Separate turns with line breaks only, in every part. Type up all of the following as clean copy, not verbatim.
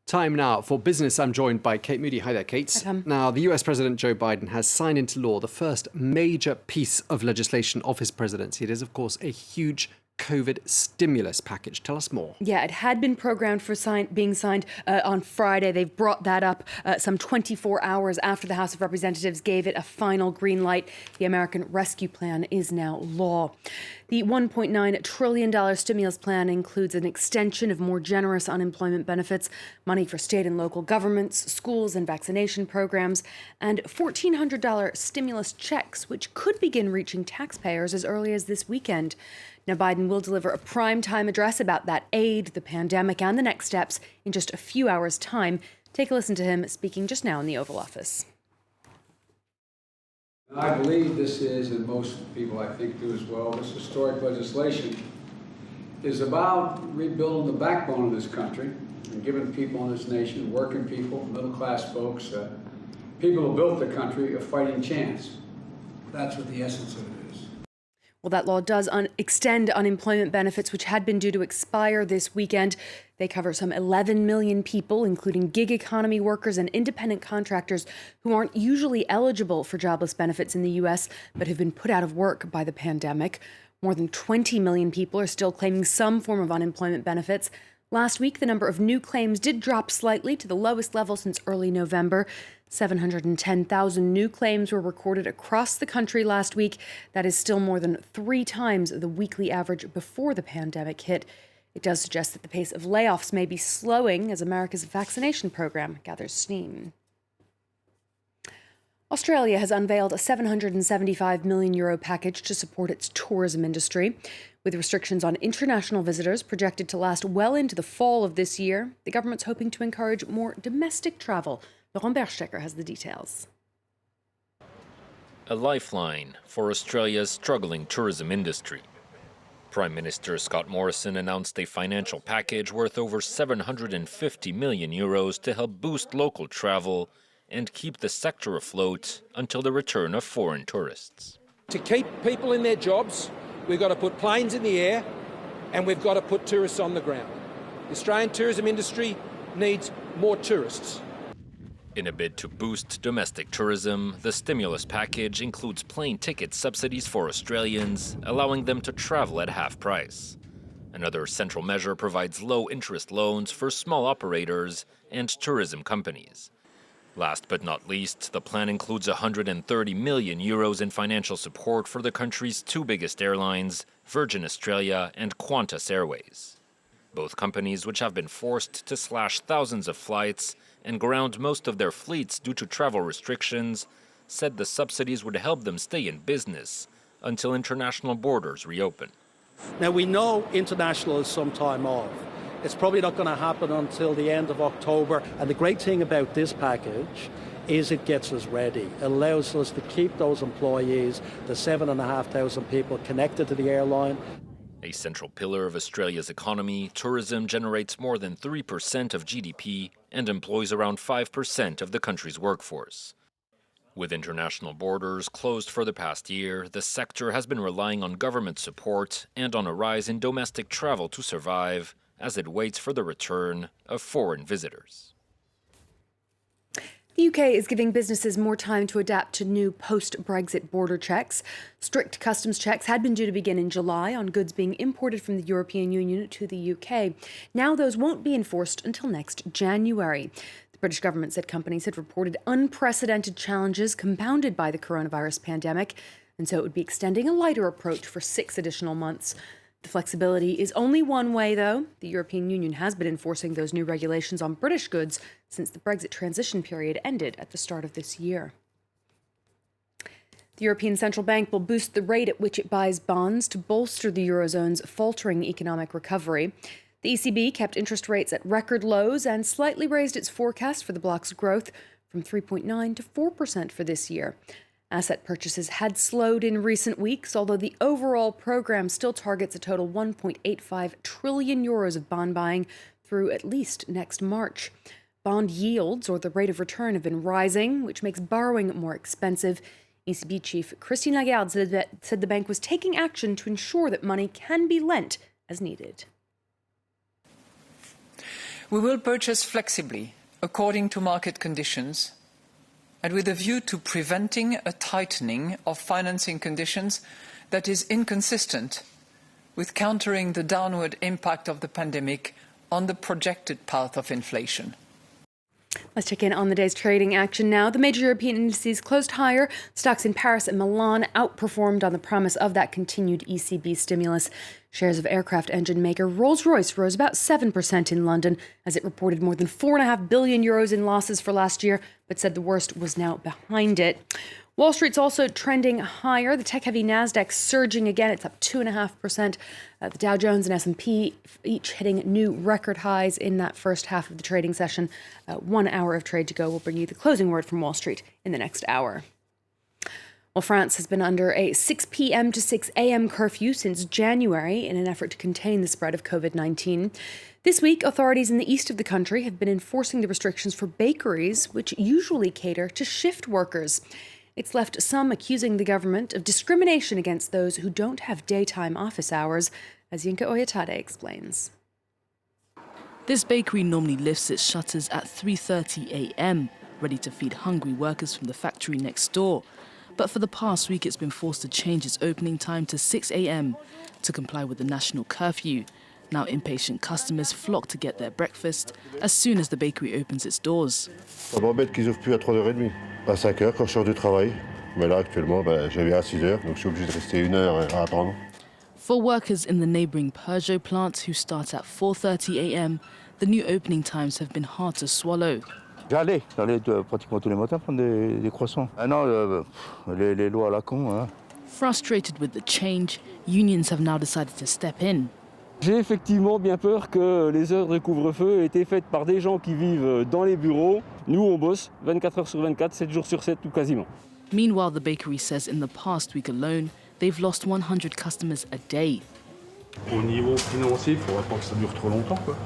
Time now for business. I'm joined by Kate Moody. Hi there, Kate.
Hi, Tom.
Now, the US President Joe Biden has signed into law the first major piece of legislation of his presidency. It is, of course, a huge COVID stimulus package. Tell us more.
Yeah, it had been programmed for being signed on Friday. They've brought that up some 24 hours after the House of Representatives gave it a final green light. The American Rescue Plan is now law. The $1.9 trillion stimulus plan includes an extension of more generous unemployment benefits, money for state and local governments, schools and vaccination programs, and $1,400 stimulus checks, which could begin reaching taxpayers as early as this weekend. Now, Biden will deliver a prime-time address about that aid, the pandemic, and the next steps in just a few hours' time. Take a listen to him speaking just now in the Oval Office.
I believe this is, and most people I think do as well, this historic legislation is about rebuilding the backbone of this country and giving people in this nation, working people, middle-class folks, people who built the country, a fighting chance. That's what the essence of it is.
Well, that law does extend unemployment benefits, which had been due to expire this weekend. They cover some 11 million people, including gig economy workers and independent contractors who aren't usually eligible for jobless benefits in the U.S., but have been put out of work by the pandemic. More than 20 million people are still claiming some form of unemployment benefits. Last week, the number of new claims did drop slightly to the lowest level since early November. 710,000 new claims were recorded across the country last week. That is still more than 3 times the weekly average before the pandemic hit. It does suggest that the pace of layoffs may be slowing as America's vaccination program gathers steam. Australia has unveiled a €775 million package to support its tourism industry. With restrictions on international visitors projected to last well into the fall of this year, the government's hoping to encourage more domestic travel. Laurent Berstecker has the details.
A lifeline for Australia's struggling tourism industry. Prime Minister Scott Morrison announced a financial package worth over €750 million to help boost local travel and keep the sector afloat until the return of foreign tourists.
To keep people in their jobs, we've got to put planes in the air and we've got to put tourists on the ground. The Australian tourism industry needs more tourists.
In a bid to boost domestic tourism, the stimulus package includes plane ticket subsidies for Australians, allowing them to travel at half price. Another central measure provides low-interest loans for small operators and tourism companies. Last but not least, the plan includes €130 million in financial support for the country's 2 biggest airlines, Virgin Australia and Qantas Airways. Both companies, which have been forced to slash thousands of flights and ground most of their fleets due to travel restrictions, said the subsidies would help them stay in business until international borders reopen.
Now, we know international is some time off. It's probably not going to happen until the end of October. And the great thing about this package is it gets us ready. It allows us to keep those employees, the 7,500 people connected to the airline.
A central pillar of Australia's economy, tourism generates more than 3% of GDP and employs around 5% of the country's workforce. With international borders closed for the past year, the sector has been relying on government support and on a rise in domestic travel to survive as it waits for the return of foreign visitors.
The UK is giving businesses more time to adapt to new post-Brexit border checks. Strict customs checks had been due to begin in July on goods being imported from the European Union to the UK. Now those won't be enforced until next January. The British government said companies had reported unprecedented challenges compounded by the coronavirus pandemic, and so it would be extending a lighter approach for 6 additional months. The flexibility is only one way, though. The European Union has been enforcing those new regulations on British goods since the Brexit transition period ended at the start of this year. The European Central Bank will boost the rate at which it buys bonds to bolster the Eurozone's faltering economic recovery. The ECB kept interest rates at record lows and slightly raised its forecast for the bloc's growth from 3.9% to 4% for this year. Asset purchases had slowed in recent weeks, although the overall program still targets a total €1.85 trillion of bond buying through at least next March. Bond yields, or the rate of return, have been rising, which makes borrowing more expensive. ECB chief Christine Lagarde said the bank was taking action to ensure that money can be lent as needed.
We will purchase flexibly, according to market conditions, and with a view to preventing a tightening of financing conditions that is inconsistent with countering the downward impact of the pandemic on the projected path of inflation.
Let's check in on the day's trading action now. The major European indices closed higher. Stocks in Paris and Milan outperformed on the promise of that continued ECB stimulus. Shares of aircraft engine maker Rolls-Royce rose about 7% in London as it reported more than €4.5 billion in losses for last year, but said the worst was now behind it. Wall Street's also trending higher. The tech-heavy Nasdaq surging again. It's up 2.5%. The Dow Jones and S&P each hitting new record highs in that first half of the trading session. 1 hour of trade to go. We'll bring you the closing word from Wall Street in the next hour. Well, France has been under a 6 p.m. to 6 a.m. curfew since January in an effort to contain the spread of COVID-19. This week, authorities in the east of the country have been enforcing the restrictions for bakeries, which usually cater to shift workers. It's left some accusing the government of discrimination against those who don't have daytime office hours, as Yinka Oyatade explains.
This bakery normally lifts its shutters at 3:30 a.m., ready to feed hungry workers from the factory next door. But for the past week, it's been forced to change its opening time to 6 a.m. to comply with the national curfew. Now impatient customers flock to get their breakfast as soon as the bakery opens its doors.
Ça m'embête qu'ils ouvrent plus à 3h30, à 5h quand je sors du travail. Mais là, actuellement, je viens à 6h, donc je suis obligé de rester 1 heure à attendre.
For workers in the neighbouring Peugeot plant who start at 4:30 a.m, the new opening times have been hard to swallow.
J'allais pratiquement tous les matins prendre des croissants. Ah non, les lois à la con, hein.
Frustrated with the change, unions have now decided to step in.
J'ai effectivement bien peur que les heures de couvre-feu aient été faites par des gens qui vivent dans les bureaux. Nous, on bosse 24 heures sur 24, 7 jours sur 7 ou quasiment.
Meanwhile, the bakery says in the past week alone, they've lost 100 customers a day.
Au niveau financier, il ne faudrait pas que ça dure trop longtemps, quoi.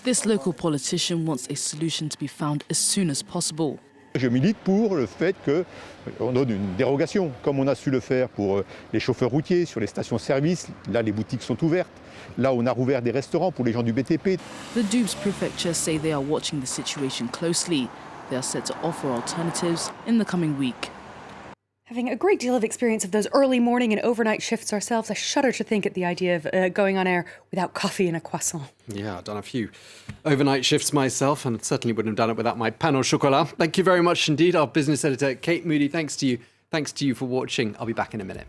This local politician wants a solution to be found as soon as possible.
Je milite pour le fait qu'on donne une dérogation, comme on a su le faire pour les chauffeurs routiers, sur les stations-service. Là, les boutiques sont ouvertes. Là, on a rouvert des restaurants pour les gens du BTP.
The Doubs prefecture say they are watching the situation closely. They are set to offer alternatives in the coming week.
Having a great deal of experience of those early morning and overnight shifts ourselves, I shudder to think at the idea of going on air without coffee and a croissant.
Yeah, I've done a few overnight shifts myself and certainly wouldn't have done it without my pain au chocolat. Thank you very much indeed. Our business editor, Kate Moody, thanks to you for watching. I'll be back in a minute.